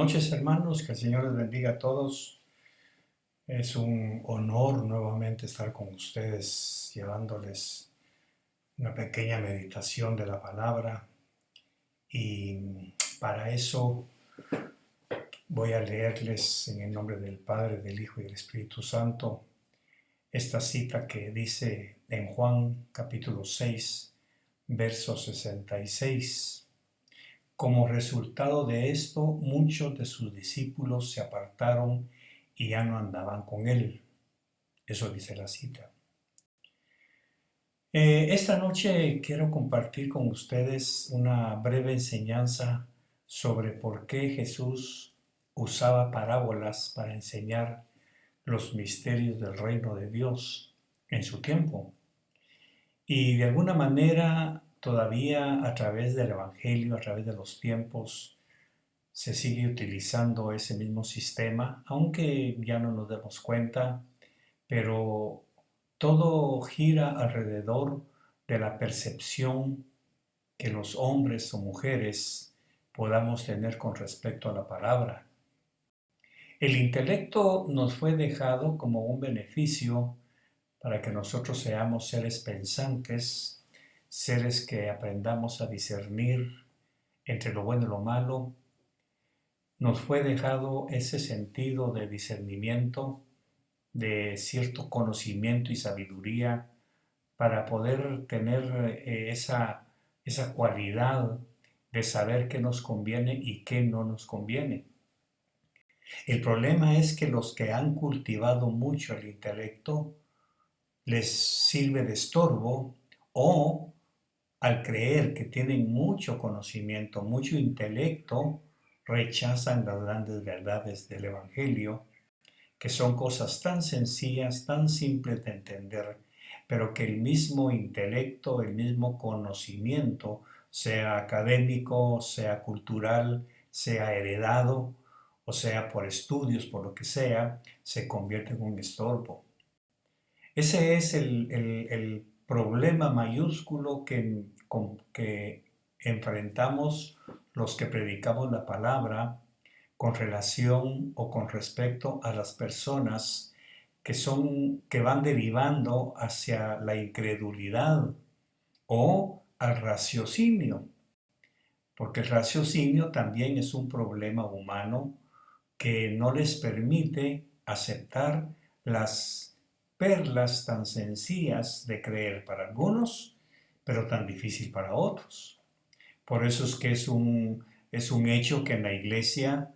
noches, hermanos, que el Señor les bendiga a todos. Es un honor nuevamente estar con ustedes, llevándoles una pequeña meditación de la palabra. Y para eso voy a leerles en el nombre del Padre, del Hijo y del Espíritu Santo esta cita que dice en Juan capítulo 6, verso 66. Como resultado de esto, muchos de sus discípulos se apartaron y ya no andaban con él. Eso dice la cita. Esta noche quiero compartir con ustedes una breve enseñanza sobre por qué Jesús usaba parábolas para enseñar los misterios del reino de Dios en su tiempo. Y de alguna manera, todavía a través del Evangelio, a través de los tiempos, se sigue utilizando ese mismo sistema, aunque ya no nos demos cuenta, pero todo gira alrededor de la percepción que los hombres o mujeres podamos tener con respecto a la palabra. El intelecto nos fue dejado como un beneficio para que nosotros seamos seres pensantes, seres que aprendamos a discernir entre lo bueno y lo malo. Nos fue dejado ese sentido de discernimiento, de cierto conocimiento y sabiduría para poder tener esa cualidad de saber qué nos conviene y qué no nos conviene. El problema es que los que han cultivado mucho el intelecto les sirve de estorbo, o al creer que tienen mucho conocimiento, mucho intelecto, rechazan las grandes verdades del Evangelio, que son cosas tan sencillas, tan simples de entender, pero que el mismo intelecto, el mismo conocimiento, sea académico, sea cultural, sea heredado, o sea por estudios, por lo que sea, se convierte en un estorbo. Ese es el problema mayúsculo que enfrentamos los que predicamos la palabra con relación o con respecto a las personas que van derivando hacia la incredulidad o al raciocinio, porque el raciocinio también es un problema humano que no les permite aceptar las perlas tan sencillas de creer para algunos, pero tan difícil para otros. Por eso es que es un hecho que en la iglesia,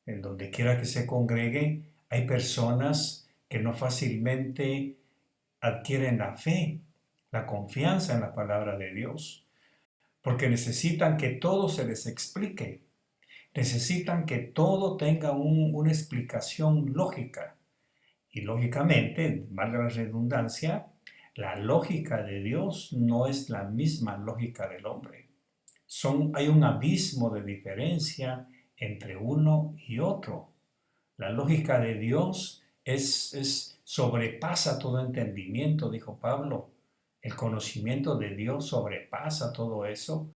en donde quiera que se congregue, hay personas que no fácilmente adquieren la fe, la confianza en la palabra de Dios, porque necesitan que todo se les explique, necesitan que todo tenga una explicación lógica. Y lógicamente, valga la redundancia, la lógica de Dios no es la misma lógica del hombre. Hay un abismo de diferencia entre uno y otro. La lógica de Dios sobrepasa todo entendimiento, dijo Pablo. El conocimiento de Dios sobrepasa todo eso.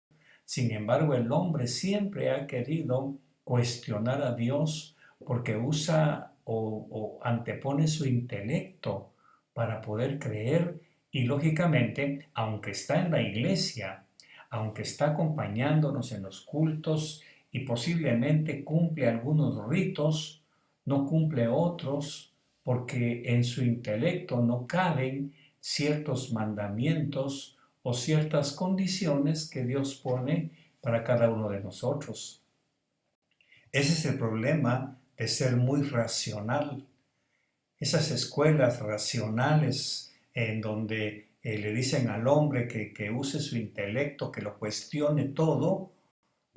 Sin embargo, el hombre siempre ha querido cuestionar a Dios porque usa o antepone su intelecto para poder creer, y lógicamente, aunque está en la iglesia, aunque está acompañándonos en los cultos y posiblemente cumple algunos ritos, no cumple otros porque en su intelecto no caben ciertos mandamientos o ciertas condiciones que Dios pone para cada uno de nosotros. Ese es el problema de ser muy racional. Esas escuelas racionales en donde le dicen al hombre que use su intelecto, que lo cuestione todo,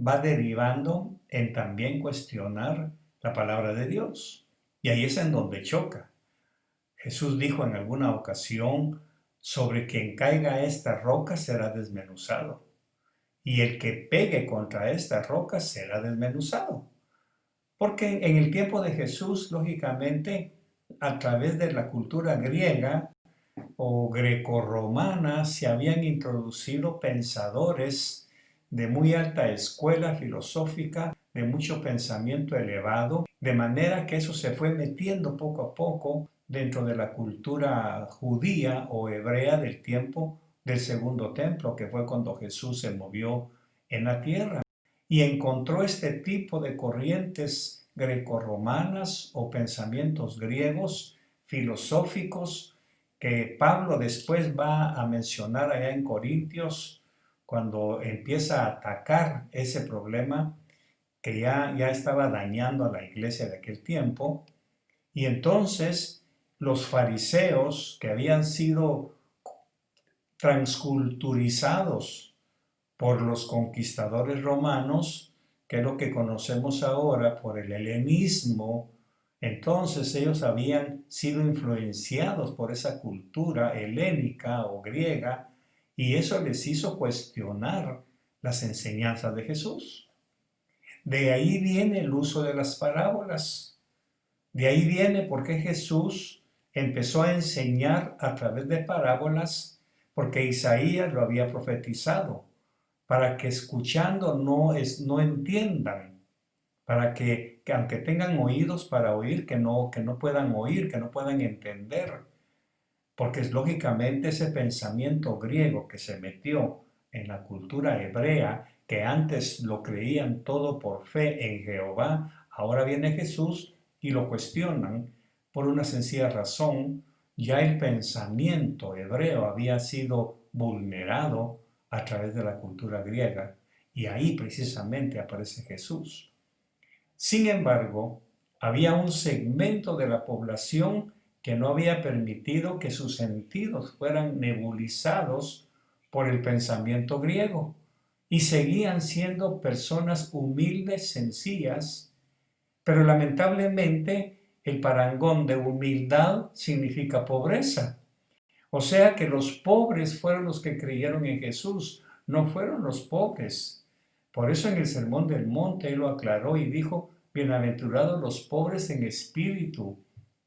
va derivando en también cuestionar la palabra de Dios. Y ahí es en donde choca. Jesús dijo en alguna ocasión: sobre quien caiga esta roca será desmenuzado, y el que pegue contra esta roca será desmenuzado. Porque en el tiempo de Jesús, lógicamente, a través de la cultura griega o grecorromana, se habían introducido pensadores de muy alta escuela filosófica de mucho pensamiento elevado, de manera que eso se fue metiendo poco a poco dentro de la cultura judía o hebrea del tiempo del segundo templo, que fue cuando Jesús se movió en la tierra. Y encontró este tipo de corrientes grecorromanas o pensamientos griegos filosóficos que Pablo después va a mencionar allá en Corintios cuando empieza a atacar ese problema que ya estaba dañando a la iglesia de aquel tiempo. Y entonces los fariseos que habían sido transculturizados por los conquistadores romanos, que es lo que conocemos ahora por el helenismo, entonces ellos habían sido influenciados por esa cultura helénica o griega y eso les hizo cuestionar las enseñanzas de Jesús. De ahí viene el uso de las parábolas. De ahí viene por qué Jesús empezó a enseñar a través de parábolas, porque Isaías lo había profetizado, para que escuchando no entiendan, para que aunque tengan oídos para oír, que no puedan oír, que no puedan entender. Porque es lógicamente ese pensamiento griego que se metió en la cultura hebrea, que antes lo creían todo por fe en Jehová, ahora viene Jesús y lo cuestionan por una sencilla razón. Ya el pensamiento hebreo había sido vulnerado a través de la cultura griega y ahí precisamente aparece Jesús. Sin embargo, había un segmento de la población que no había permitido que sus sentidos fueran nebulizados por el pensamiento griego y seguían siendo personas humildes, sencillas, pero lamentablemente el parangón de humildad significa pobreza. O sea que los pobres fueron los que creyeron en Jesús, no fueron los pobres. Por eso en el Sermón del Monte él lo aclaró y dijo, bienaventurados los pobres en espíritu,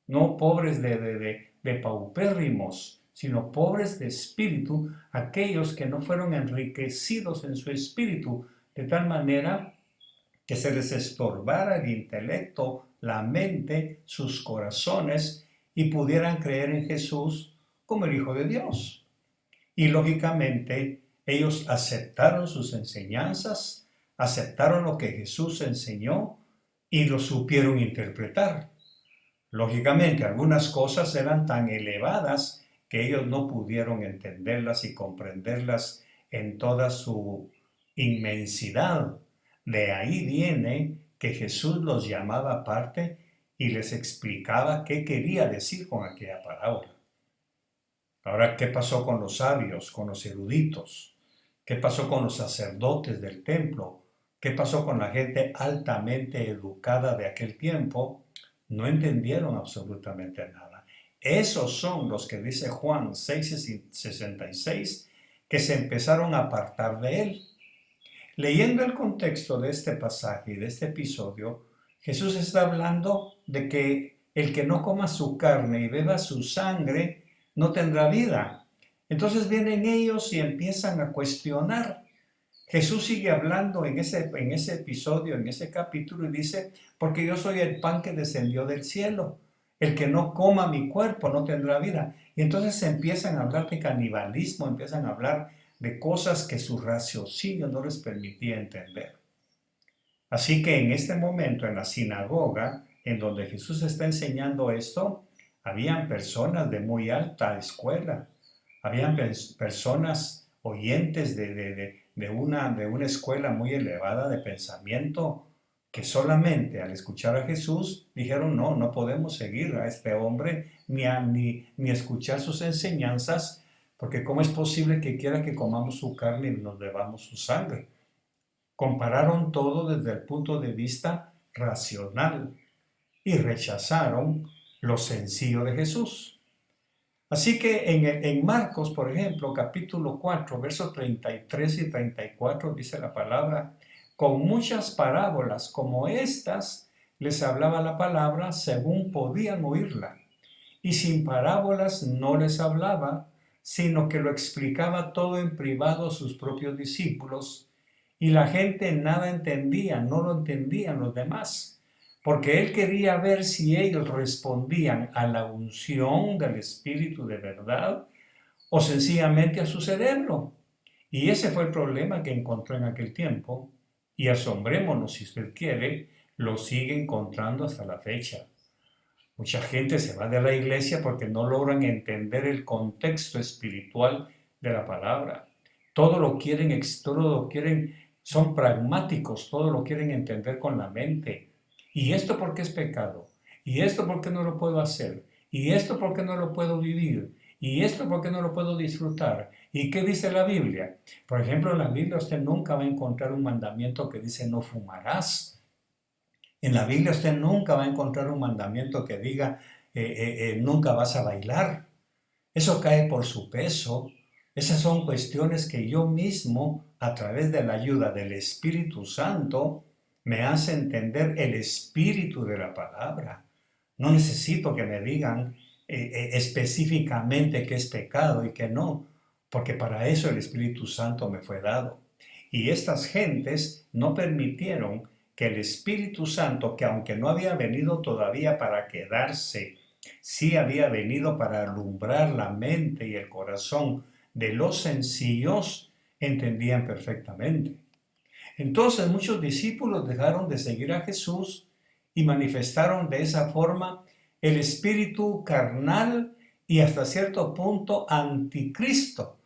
no pobres de paupérrimos, sino pobres de espíritu, aquellos que no fueron enriquecidos en su espíritu, de tal manera que se les estorbara el intelecto, la mente, sus corazones y pudieran creer en Jesús como el Hijo de Dios. Y lógicamente ellos aceptaron sus enseñanzas, aceptaron lo que Jesús enseñó y lo supieron interpretar. Lógicamente algunas cosas eran tan elevadas que ellos no pudieron entenderlas y comprenderlas en toda su inmensidad. De ahí viene que Jesús los llamaba aparte y les explicaba qué quería decir con aquella parábola. Ahora, ¿qué pasó con los sabios, con los eruditos? ¿Qué pasó con los sacerdotes del templo? ¿Qué pasó con la gente altamente educada de aquel tiempo? No entendieron absolutamente nada. Esos son los que dice Juan 6:66, que se empezaron a apartar de él. Leyendo el contexto de este pasaje y de este episodio, Jesús está hablando de que el que no coma su carne y beba su sangre no tendrá vida. Entonces vienen ellos y empiezan a cuestionar. Jesús sigue hablando en ese episodio, en ese capítulo, y dice, porque yo soy el pan que descendió del cielo. El que no coma mi cuerpo no tendrá vida. Y entonces empiezan a hablar de canibalismo, empiezan a hablar de cosas que su raciocinio no les permitía entender. Así que en este momento, en la sinagoga, en donde Jesús está enseñando esto, habían personas de muy alta escuela, habían personas oyentes de una escuela muy elevada de pensamiento, que solamente al escuchar a Jesús dijeron, no podemos seguir a este hombre ni escuchar sus enseñanzas, porque ¿cómo es posible que quiera que comamos su carne y nos bebamos su sangre? Compararon todo desde el punto de vista racional y rechazaron lo sencillo de Jesús. Así que en Marcos, por ejemplo, capítulo 4, versos 33 y 34, dice la palabra, con muchas parábolas como estas les hablaba la palabra según podían oírla, y sin parábolas no les hablaba, sino que lo explicaba todo en privado a sus propios discípulos, y la gente nada entendía, no lo entendían los demás, porque él quería ver si ellos respondían a la unción del Espíritu de verdad o sencillamente a su cerebro. Y ese fue el problema que encontró en aquel tiempo, y asombrémonos si usted quiere, lo sigue encontrando hasta la fecha. Mucha gente se va de la iglesia porque no logran entender el contexto espiritual de la palabra. Todo lo quieren, son pragmáticos, todo lo quieren entender con la mente. ¿Y esto por qué es pecado? ¿Y esto por qué no lo puedo hacer? ¿Y esto por qué no lo puedo vivir? ¿Y esto por qué no lo puedo disfrutar? ¿Y qué dice la Biblia? Por ejemplo, en la Biblia usted nunca va a encontrar un mandamiento que dice no fumarás. En la Biblia usted nunca va a encontrar un mandamiento que diga nunca vas a bailar. Eso cae por su peso. Esas son cuestiones que yo mismo, a través de la ayuda del Espíritu Santo, me hace entender el espíritu de la palabra. No necesito que me digan específicamente qué es pecado y qué no, porque para eso el Espíritu Santo me fue dado. Y estas gentes no permitieron que el Espíritu Santo, que aunque no había venido todavía para quedarse, sí había venido para alumbrar la mente y el corazón de los sencillos, entendían perfectamente. Entonces muchos discípulos dejaron de seguir a Jesús y manifestaron de esa forma el espíritu carnal y hasta cierto punto anticristo.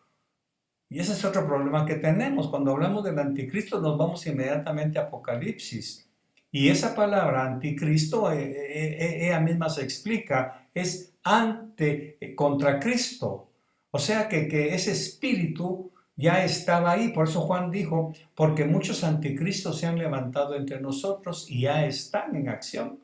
Y ese es otro problema que tenemos. Cuando hablamos del anticristo nos vamos inmediatamente a Apocalipsis. Y esa palabra anticristo, ella misma se explica, es contra Cristo. O sea que ese espíritu ya estaba ahí. Por eso Juan dijo, porque muchos anticristos se han levantado entre nosotros y ya están en acción.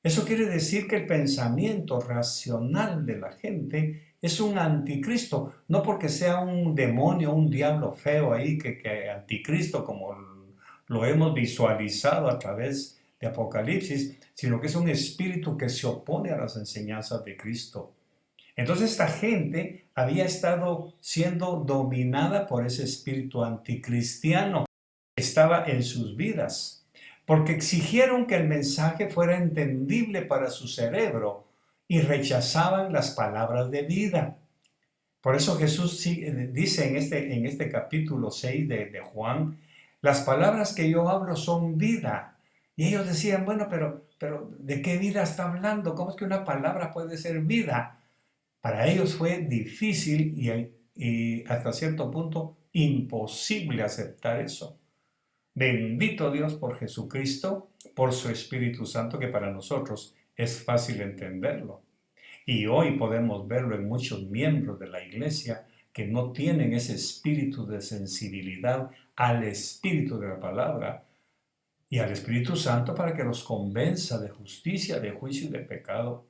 Eso quiere decir que el pensamiento racional de la gente es un anticristo, no porque sea un demonio, un diablo feo ahí, que anticristo como lo hemos visualizado a través de Apocalipsis, sino que es un espíritu que se opone a las enseñanzas de Cristo. Entonces esta gente había estado siendo dominada por ese espíritu anticristiano que estaba en sus vidas, porque exigieron que el mensaje fuera entendible para su cerebro y rechazaban las palabras de vida. Por eso Jesús dice en este capítulo 6 de Juan, las palabras que yo hablo son vida. Y ellos decían, bueno, pero ¿de qué vida está hablando? ¿Cómo es que una palabra puede ser vida? Para ellos fue difícil y hasta cierto punto imposible aceptar eso. Bendito Dios por Jesucristo, por su Espíritu Santo, que para nosotros es fácil entenderlo. Y hoy podemos verlo en muchos miembros de la iglesia que no tienen ese espíritu de sensibilidad al espíritu de la palabra y al Espíritu Santo para que los convenza de justicia, de juicio y de pecado.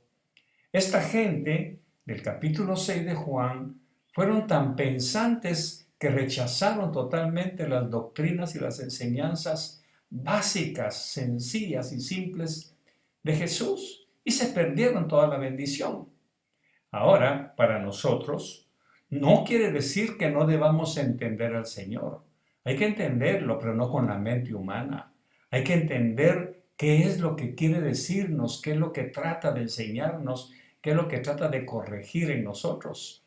Esta gente del capítulo 6 de Juan fueron tan pensantes que rechazaron totalmente las doctrinas y las enseñanzas básicas, sencillas y simples de Jesús y se perdieron toda la bendición. Ahora, para nosotros, no quiere decir que no debamos entender al Señor. Hay que entenderlo, pero no con la mente humana. Hay que entender qué es lo que quiere decirnos, qué es lo que trata de enseñarnos, qué es lo que trata de corregir en nosotros.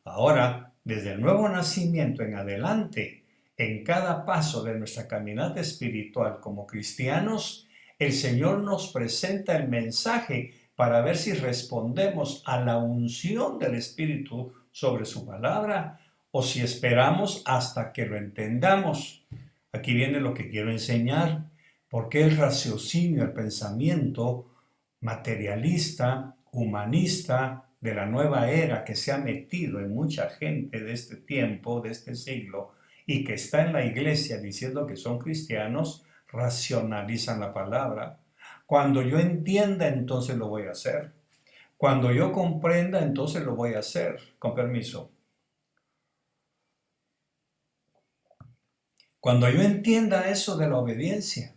Ahora, desde el nuevo nacimiento en adelante, en cada paso de nuestra caminata espiritual como cristianos, el Señor nos presenta el mensaje para ver si respondemos a la unción del Espíritu sobre su palabra o si esperamos hasta que lo entendamos. Aquí viene lo que quiero enseñar, porque el raciocinio, el pensamiento materialista, humanista, de la nueva era que se ha metido en mucha gente de este tiempo, de este siglo, y que está en la iglesia diciendo que son cristianos, racionalizan la palabra. Cuando yo entienda, entonces lo voy a hacer. Cuando yo comprenda, entonces lo voy a hacer. Con permiso. Cuando yo entienda eso de la obediencia,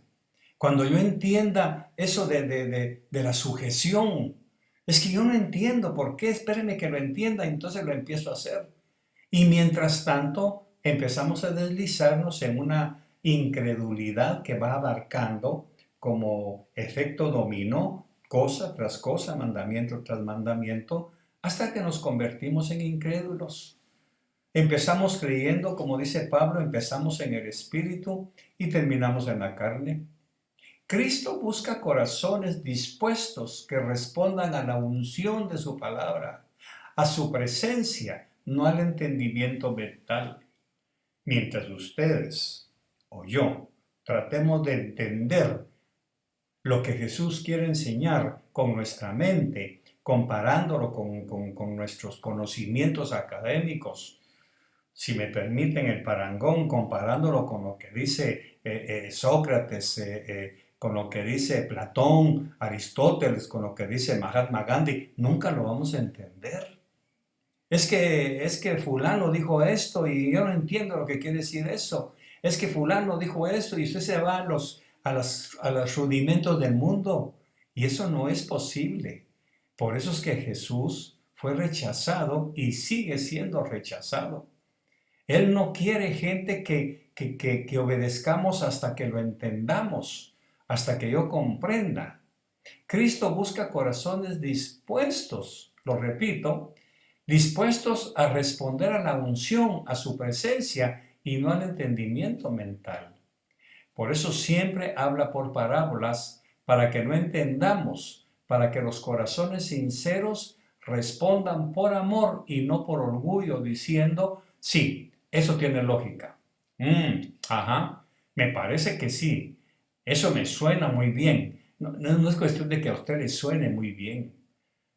cuando yo entienda eso de la sujeción, es que yo no entiendo por qué, espéreme que lo entienda, entonces lo empiezo a hacer. Y mientras tanto, empezamos a deslizarnos en una incredulidad que va abarcando como efecto dominó, cosa tras cosa, mandamiento tras mandamiento, hasta que nos convertimos en incrédulos. Empezamos creyendo, como dice Pablo, empezamos en el espíritu y terminamos en la carne. Cristo busca corazones dispuestos que respondan a la unción de su palabra, a su presencia, no al entendimiento mental. Mientras ustedes o yo tratemos de entender lo que Jesús quiere enseñar con nuestra mente, comparándolo con nuestros conocimientos académicos, si me permiten el parangón, comparándolo con lo que dice Sócrates, con lo que dice Platón, Aristóteles, con lo que dice Mahatma Gandhi, nunca lo vamos a entender. Es que fulano dijo esto y yo no entiendo lo que quiere decir eso. Es que fulano dijo esto y usted se va a los rudimentos del mundo. Y eso no es posible. Por eso es que Jesús fue rechazado y sigue siendo rechazado. Él no quiere gente que obedezcamos hasta que lo entendamos, hasta que yo comprenda. Cristo busca corazones dispuestos, lo repito, dispuestos a responder a la unción, a su presencia y no al entendimiento mental. Por eso siempre habla por parábolas, para que no entendamos, para que los corazones sinceros respondan por amor y no por orgullo, diciendo, sí, eso tiene lógica. Ajá, me parece que sí, eso me suena muy bien. No es cuestión de que a usted le suene muy bien.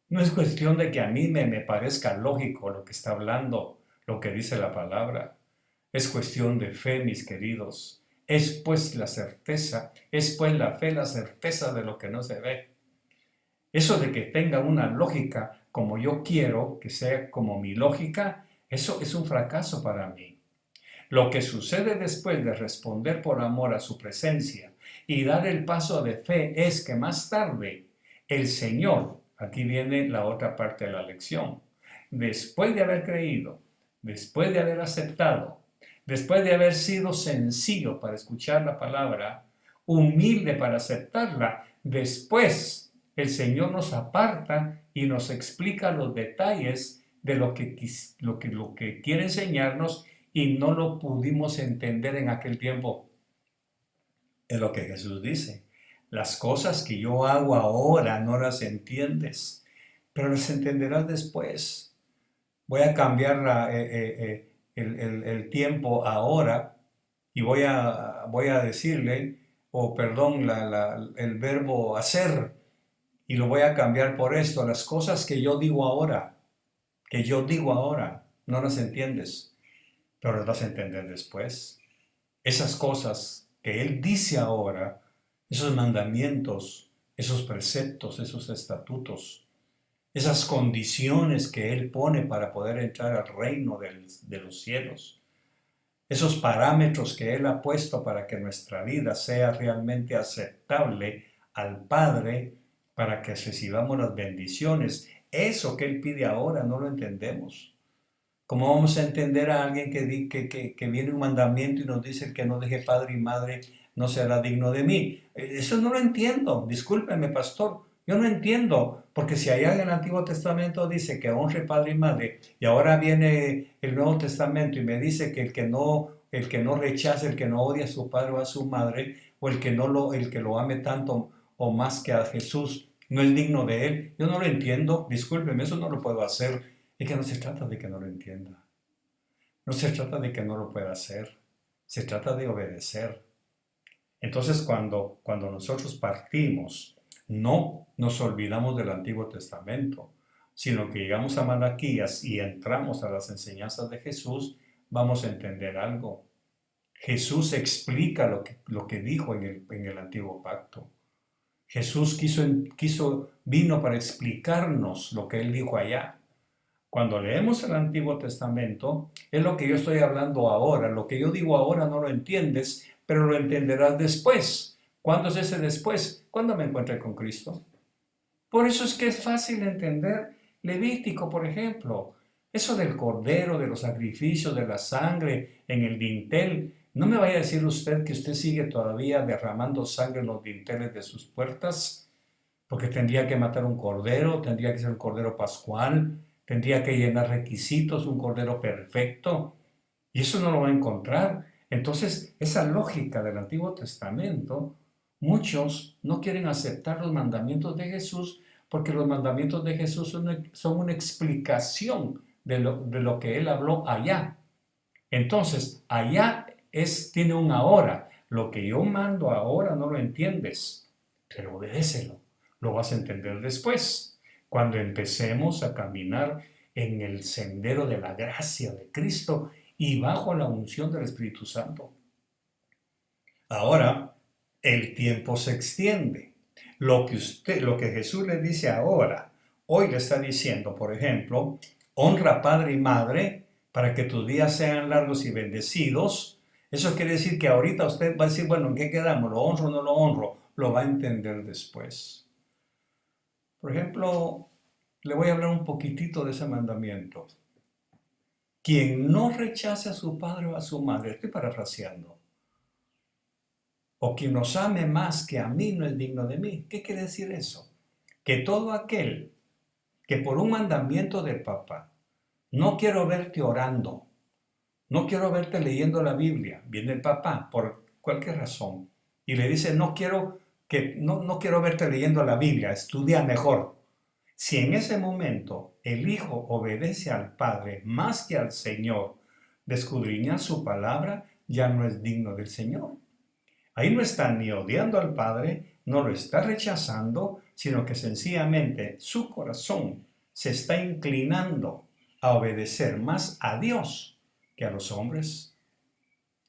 No es cuestión de que a mí me parezca lógico lo que está hablando, lo que dice la palabra. Es cuestión de fe, mis queridos. Es pues la certeza, es pues la fe, la certeza de lo que no se ve. Eso de que tenga una lógica como yo quiero, que sea como mi lógica, eso es un fracaso para mí. Lo que sucede después de responder por amor a su presencia y dar el paso de fe es que más tarde el Señor, aquí viene la otra parte de la lección, después de haber creído, después de haber aceptado, después de haber sido sencillo para escuchar la palabra, humilde para aceptarla, después el Señor nos aparta y nos explica los detalles de lo que quiere enseñarnos y no lo pudimos entender en aquel tiempo. Es lo que Jesús dice. Las cosas que yo hago ahora no las entiendes, pero las entenderás después. Voy a cambiar el tiempo ahora y voy a decirle, o perdón, el verbo hacer, y lo voy a cambiar por esto. Las cosas que yo digo ahora, no las entiendes, pero las vas a entender después. Esas cosas que Él dice ahora, esos mandamientos, esos preceptos, esos estatutos, esas condiciones que Él pone para poder entrar al reino de los cielos, esos parámetros que Él ha puesto para que nuestra vida sea realmente aceptable al Padre, para que recibamos las bendiciones. Eso que Él pide ahora no lo entendemos. ¿Cómo vamos a entender a alguien que viene un mandamiento y nos dice que no deje padre y madre no será digno de mí? Eso no lo entiendo. Discúlpeme, pastor. Yo no entiendo, porque si allá en el Antiguo Testamento dice que honre padre y madre, y ahora viene el Nuevo Testamento y me dice que el que no rechace, el que no odia a su padre o a su madre, o el que lo ame tanto o más que a Jesús, no es digno de él. Yo no lo entiendo. Discúlpeme, eso no lo puedo hacer. Es que no se trata de que no lo entienda, no se trata de que no lo pueda hacer, se trata de obedecer. Entonces cuando nosotros partimos, no nos olvidamos del Antiguo Testamento, sino que llegamos a Malaquías y entramos a las enseñanzas de Jesús, vamos a entender algo. Jesús explica lo que dijo en el Antiguo Pacto. Jesús vino para explicarnos lo que Él dijo allá. Cuando leemos el Antiguo Testamento, es lo que yo estoy hablando ahora. Lo que yo digo ahora no lo entiendes, pero lo entenderás después. ¿Cuándo es ese después? Cuando me encuentre con Cristo. Por eso es que es fácil entender Levítico, por ejemplo. Eso del cordero, de los sacrificios, de la sangre en el dintel, no me vaya a decir usted que usted sigue todavía derramando sangre en los dinteles de sus puertas, porque tendría que matar un cordero, tendría que ser un cordero pascual, tendría que llenar requisitos, un cordero perfecto, y eso no lo va a encontrar. Entonces, esa lógica del Antiguo Testamento, muchos no quieren aceptar los mandamientos de Jesús porque los mandamientos de Jesús son una explicación de lo que Él habló allá. Entonces, allá tiene un ahora. Lo que yo mando ahora no lo entiendes, pero obedécelo. Lo vas a entender después, cuando empecemos a caminar en el sendero de la gracia de Cristo y bajo la unción del Espíritu Santo. Ahora, el tiempo se extiende. Lo que Jesús le dice ahora, hoy le está diciendo, por ejemplo, honra a padre y madre para que tus días sean largos y bendecidos. Eso quiere decir que ahorita usted va a decir, bueno, ¿en qué quedamos? ¿Lo honro o no lo honro? Lo va a entender después. Por ejemplo, le voy a hablar un poquitito de ese mandamiento. Quien no rechace a su padre o a su madre, estoy parafraseando, o quien nos ame más que a mí no es digno de mí. ¿Qué quiere decir eso? Que todo aquel que por un mandamiento del papá, no quiero verte orando, no quiero verte leyendo la Biblia, viene el papá por cualquier razón y le dice, no quiero verte leyendo la Biblia, estudia mejor. Si en ese momento el hijo obedece al padre más que al Señor, de escudriñar su palabra, ya no es digno del Señor. Ahí no está ni odiando al Padre, no lo está rechazando, sino que sencillamente su corazón se está inclinando a obedecer más a Dios que a los hombres.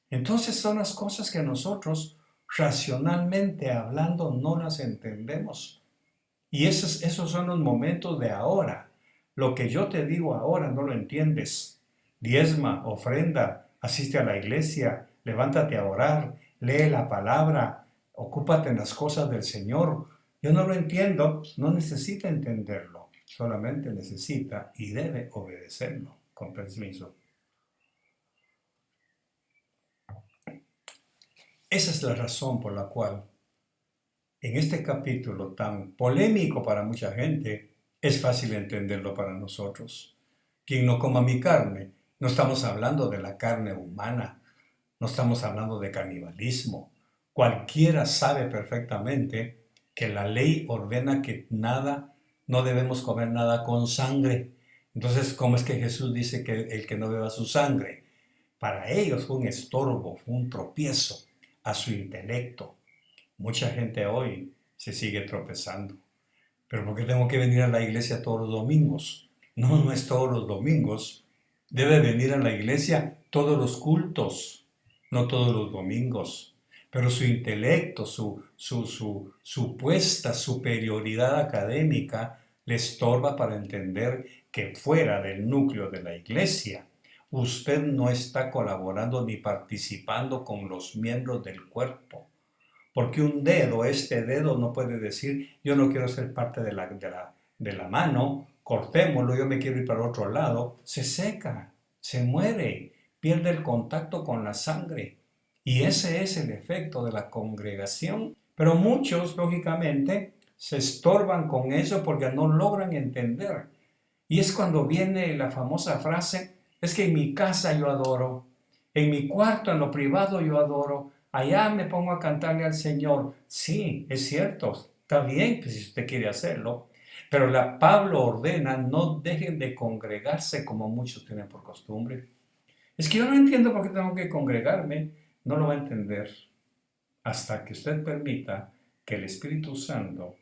Entonces son las cosas que nosotros, racionalmente hablando, no las entendemos. Y esos son los momentos de ahora. Lo que yo te digo ahora no lo entiendes. Diezma, ofrenda, asiste a la iglesia, levántate a orar, lee la palabra, ocúpate en las cosas del Señor. Yo no lo entiendo, no necesita entenderlo, solamente necesita y debe obedecerlo. Con permiso. Esa es la razón por la cual en este capítulo tan polémico para mucha gente, es fácil entenderlo para nosotros. Quien no coma mi carne, no estamos hablando de la carne humana, no estamos hablando de canibalismo. Cualquiera sabe perfectamente que la ley ordena que no debemos comer nada con sangre. Entonces, ¿cómo es que Jesús dice que el que no beba su sangre? Para ellos fue un estorbo, fue un tropiezo a su intelecto. Mucha gente hoy se sigue tropezando. ¿Pero por qué tengo que venir a la iglesia todos los domingos? No, no es todos los domingos. Debe venir a la iglesia todos los cultos, no todos los domingos. Pero su intelecto, su supuesta superioridad académica le estorba para entender que fuera del núcleo de la iglesia, usted no está colaborando ni participando con los miembros del cuerpo. Porque este dedo no puede decir, yo no quiero ser parte de la mano, cortémoslo, yo me quiero ir para otro lado. Se seca, se muere, pierde el contacto con la sangre. Y ese es el efecto de la congregación. Pero muchos, lógicamente, se estorban con eso porque no logran entender. Y es cuando viene la famosa frase, es que en mi casa yo adoro, en mi cuarto, en lo privado yo adoro, allá me pongo a cantarle al Señor. Sí, es cierto, está bien pues, si usted quiere hacerlo, pero Pablo ordena, no dejen de congregarse como muchos tienen por costumbre. Es que yo no entiendo por qué tengo que congregarme, no lo va a entender hasta que usted permita que el Espíritu Santo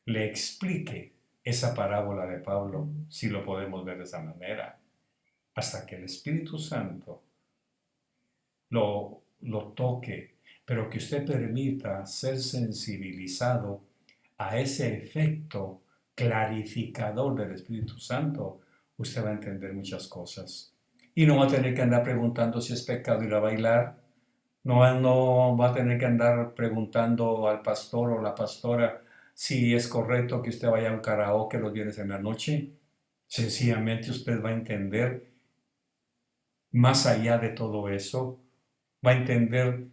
le explique esa parábola de Pablo, si lo podemos ver de esa manera, hasta que el Espíritu Santo lo toque, pero que usted permita ser sensibilizado a ese efecto clarificador del Espíritu Santo, usted va a entender muchas cosas. Y no va a tener que andar preguntando si es pecado ir a bailar, no va a tener que andar preguntando al pastor o la pastora si es correcto que usted vaya a un karaoke los viernes en la noche. Sencillamente usted va a entender más allá de todo eso, va a entender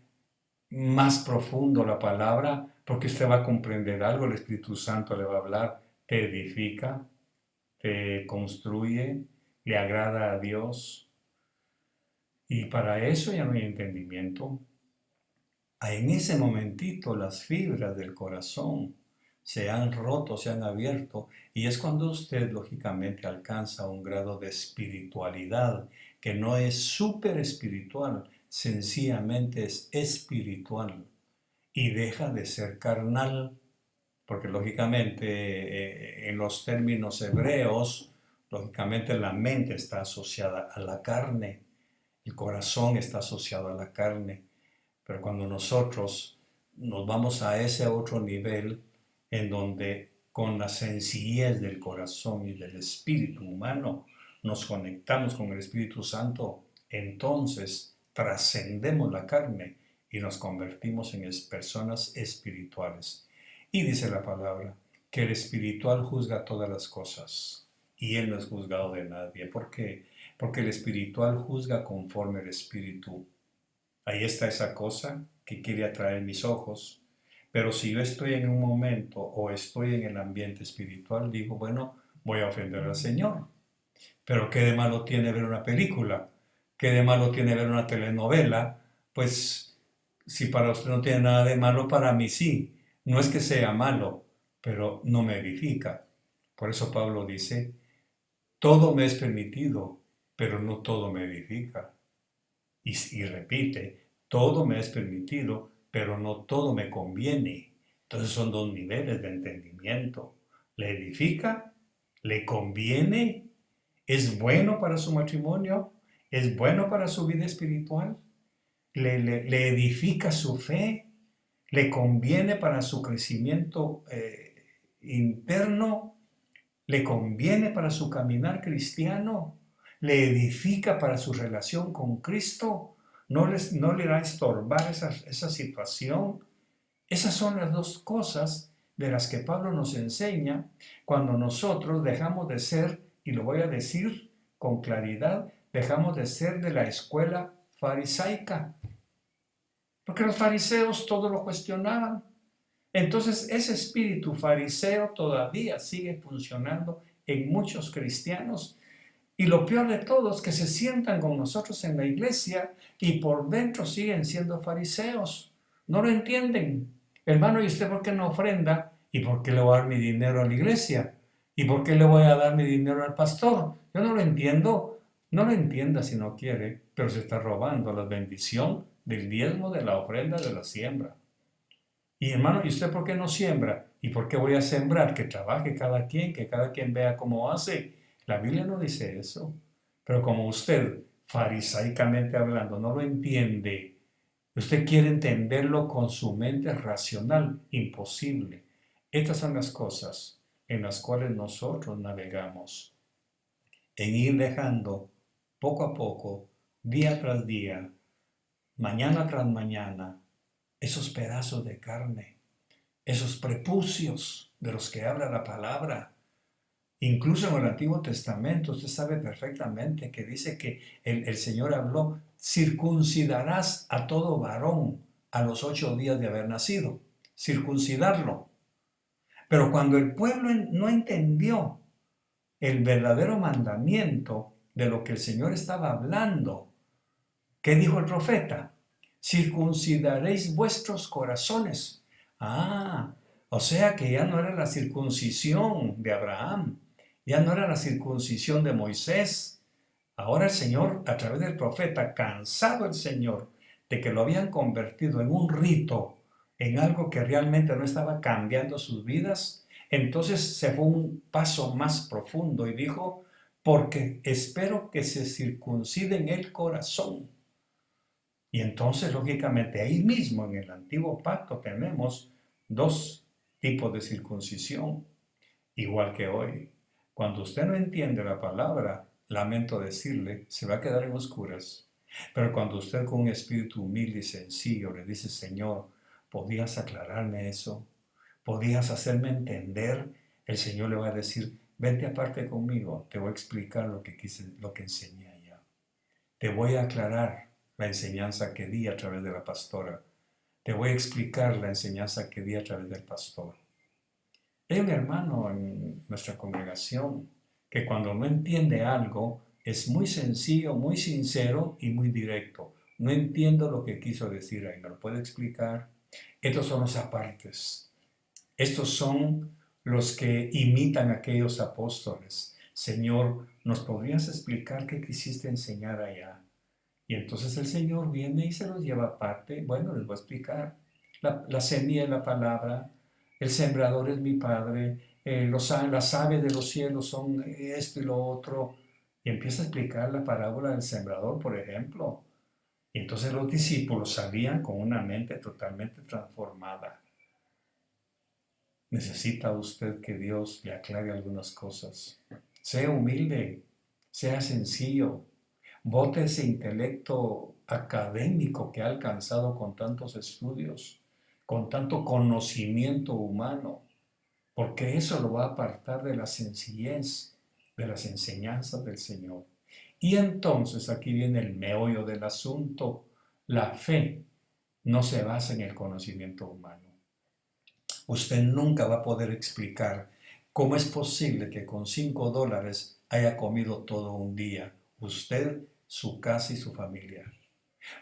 más profundo la palabra, porque usted va a comprender algo, el Espíritu Santo le va a hablar, te edifica, te construye, le agrada a Dios, y para eso ya no hay entendimiento. En ese momentito las fibras del corazón se han roto, se han abierto, y es cuando usted lógicamente alcanza un grado de espiritualidad que no es súper espiritual, sencillamente es espiritual y deja de ser carnal, porque lógicamente en los términos hebreos, lógicamente la mente está asociada a la carne, el corazón está asociado a la carne. Pero cuando nosotros nos vamos a ese otro nivel en donde con la sencillez del corazón y del espíritu humano nos conectamos con el Espíritu Santo, entonces trascendemos la carne y nos convertimos en personas espirituales. Y dice la palabra que el espiritual juzga todas las cosas y él no es juzgado de nadie. ¿Por qué? Porque el espiritual juzga conforme el espíritu. Ahí está esa cosa que quiere atraer mis ojos. Pero si yo estoy en un momento o estoy en el ambiente espiritual, digo, bueno, voy a ofender al Señor. Pero ¿qué de malo tiene ver una película? ¿Qué de malo tiene ver una telenovela? Pues si para usted no tiene nada de malo, para mí sí. No es que sea malo, pero no me edifica. Por eso Pablo dice, todo me es permitido, pero no todo me edifica. Y repite, todo me es permitido, pero no todo me conviene. Entonces son dos niveles de entendimiento. ¿Le edifica? ¿Le conviene? ¿Es bueno para su matrimonio? ¿Es bueno para su vida espiritual? ¿Le edifica su fe? ¿Le conviene para su crecimiento interno? ¿Le conviene para su caminar cristiano? ¿Le edifica para su relación con Cristo? ¿No le va a estorbar esa situación? Esas son las dos cosas de las que Pablo nos enseña cuando nosotros dejamos de ser, y lo voy a decir con claridad, dejamos de ser de la escuela farisaica. Porque los fariseos todo lo cuestionaban. Entonces, ese espíritu fariseo todavía sigue funcionando en muchos cristianos. Y lo peor de todo es que se sientan con nosotros en la iglesia y por dentro siguen siendo fariseos. No lo entienden. Hermano, ¿y usted por qué no ofrenda? ¿Y por qué le voy a dar mi dinero a la iglesia? ¿Y por qué le voy a dar mi dinero al pastor? Yo no lo entiendo. No lo entienda si no quiere, pero se está robando la bendición del diezmo, de la ofrenda, de la siembra. Y hermano, ¿y usted por qué no siembra? ¿Y por qué voy a sembrar? Que trabaje cada quien, que cada quien vea cómo hace. La Biblia no dice eso. Pero como usted, farisaicamente hablando, no lo entiende, usted quiere entenderlo con su mente racional, imposible. Estas son las cosas en las cuales nosotros navegamos, en ir dejando poco a poco, día tras día, mañana tras mañana, esos pedazos de carne, esos prepucios de los que habla la palabra. Incluso en el Antiguo Testamento, usted sabe perfectamente que dice que el Señor habló, circuncidarás a todo varón a los 8 días de haber nacido, circuncidarlo. Pero cuando el pueblo no entendió el verdadero mandamiento de lo que el Señor estaba hablando, ¿qué dijo el profeta? Circuncidaréis vuestros corazones. Ah, o sea que ya no era la circuncisión de Abraham, ya no era la circuncisión de Moisés. Ahora el Señor, a través del profeta, cansado el Señor de que lo habían convertido en un rito, en algo que realmente no estaba cambiando sus vidas, entonces se fue un paso más profundo y dijo, porque espero que se circunciden el corazón. Y entonces, lógicamente, ahí mismo en el antiguo pacto tenemos dos tipos de circuncisión, igual que hoy. Cuando usted no entiende la palabra, lamento decirle, se va a quedar en oscuras. Pero cuando usted con un espíritu humilde y sencillo le dice, Señor, ¿podías aclararme eso? ¿Podías hacerme entender? El Señor le va a decir, vente aparte conmigo, te voy a explicar lo que enseñé allá. Te voy a aclarar la enseñanza que di a través de la pastora. Te voy a explicar la enseñanza que di a través del pastor. Hay un hermano en nuestra congregación que cuando no entiende algo es muy sencillo, muy sincero y muy directo. No entiendo lo que quiso decir ahí, ¿me lo puede explicar? Estos son los apartes. Estos son los que imitan a aquellos apóstoles. Señor, ¿nos podrías explicar qué quisiste enseñar allá? Y entonces el Señor viene y se los lleva aparte. Bueno, les voy a explicar. La semilla es la palabra, el sembrador es mi Padre, las aves de los cielos son esto y lo otro. Y empieza a explicar la parábola del sembrador, por ejemplo. Y entonces los discípulos salían con una mente totalmente transformada. Necesita usted que Dios le aclare algunas cosas. Sea humilde, sea sencillo, bote ese intelecto académico que ha alcanzado con tantos estudios, con tanto conocimiento humano, porque eso lo va a apartar de la sencillez de las enseñanzas del Señor. Y entonces aquí viene el meollo del asunto. La fe no se basa en el conocimiento humano. Usted nunca va a poder explicar cómo es posible que con $5 haya comido todo un día, usted, su casa y su familia.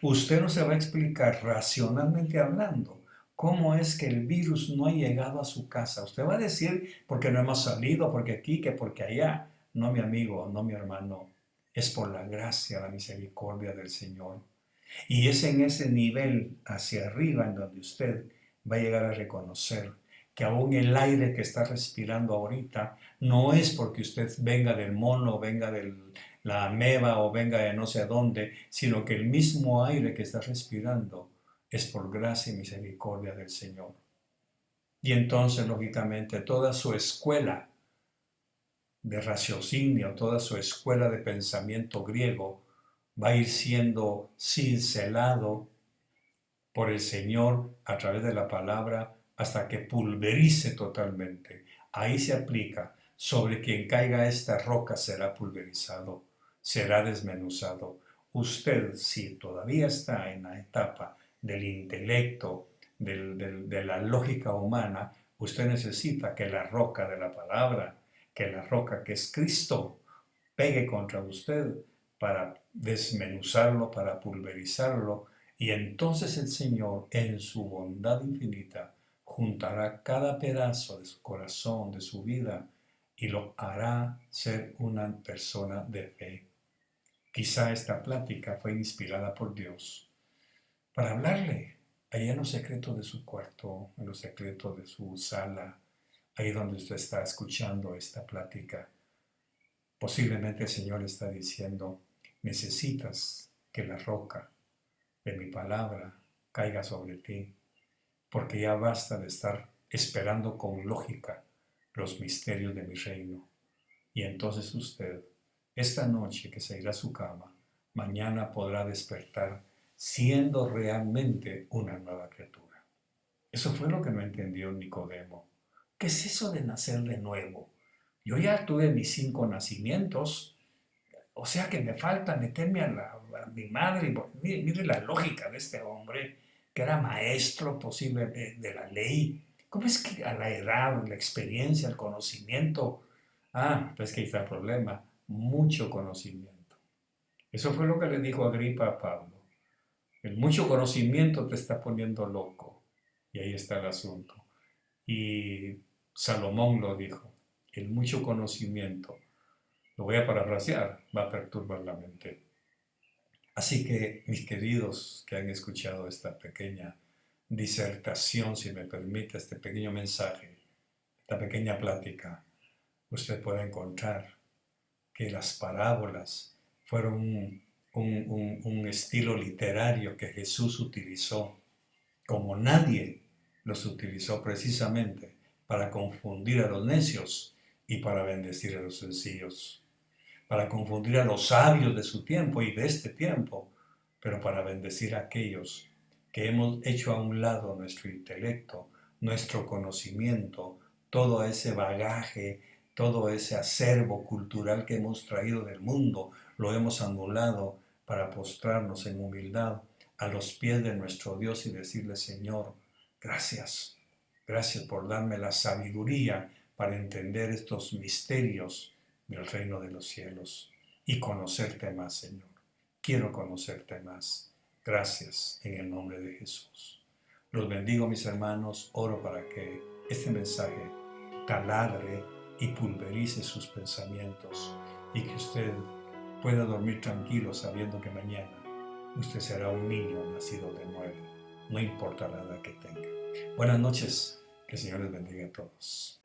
Usted no se va a explicar racionalmente hablando cómo es que el virus no ha llegado a su casa. Usted va a decir porque no hemos salido, porque aquí, que porque allá. No, mi amigo, no, mi hermano. Es por la gracia, la misericordia del Señor. Y es en ese nivel hacia arriba en donde usted va a llegar a reconocer que aún el aire que está respirando ahorita no es porque usted venga del mono, venga de la ameba o venga de no sé dónde, sino que el mismo aire que está respirando es por gracia y misericordia del Señor. Y entonces, lógicamente, toda su escuela de raciocinio, toda su escuela de pensamiento griego va a ir siendo cincelado por el Señor a través de la palabra hasta que pulverice totalmente. Ahí se aplica, sobre quien caiga esta roca será pulverizado, será desmenuzado. Usted, si todavía está en la etapa del intelecto, de la lógica humana, usted necesita que la roca de la palabra, que la roca que es Cristo, pegue contra usted para desmenuzarlo, para pulverizarlo, y entonces el Señor, en su bondad infinita, juntará cada pedazo de su corazón, de su vida, y lo hará ser una persona de fe. Quizá esta plática fue inspirada por Dios para hablarle allá en los secretos de su cuarto, en los secretos de su sala, ahí donde usted está escuchando esta plática. Posiblemente el Señor está diciendo, necesitas que la roca de mi palabra caiga sobre ti, porque ya basta de estar esperando con lógica los misterios de mi reino. Y entonces usted, esta noche que se irá a su cama, mañana podrá despertar siendo realmente una nueva criatura. Eso fue lo que no entendió Nicodemo. ¿Qué es eso de nacer de nuevo? Yo ya tuve mis 5 nacimientos, o sea que me falta meterme a mi madre. Mire, mire la lógica de este hombre, que era maestro posible de la ley. ¿Cómo es que a la edad, la experiencia, el conocimiento? Pues que ahí está el problema, mucho conocimiento. Eso fue lo que le dijo Agripa a Pablo. El mucho conocimiento te está poniendo loco. Y ahí está el asunto. Y Salomón lo dijo, el mucho conocimiento, lo voy a parafrasear, va a perturbar la mente. Así que, mis queridos que han escuchado esta pequeña disertación, si me permite, este pequeño mensaje, esta pequeña plática, usted puede encontrar que las parábolas fueron un estilo literario que Jesús utilizó como nadie los utilizó precisamente para confundir a los necios y para bendecir a los sencillos, para confundir a los sabios de su tiempo y de este tiempo, pero para bendecir a aquellos que hemos hecho a un lado nuestro intelecto, nuestro conocimiento, todo ese bagaje todo ese acervo cultural que hemos traído del mundo, lo hemos anulado para postrarnos en humildad a los pies de nuestro Dios y decirle, Señor, gracias, gracias por darme la sabiduría para entender estos misterios del reino de los cielos y conocerte más, Señor. Quiero conocerte más. Gracias en el nombre de Jesús. Los bendigo, mis hermanos. Oro para que este mensaje taladre y pulverice sus pensamientos y que usted pueda dormir tranquilo sabiendo que mañana usted será un niño nacido de nuevo, no importa la edad que tenga. Buenas noches, que el Señor les bendiga a todos.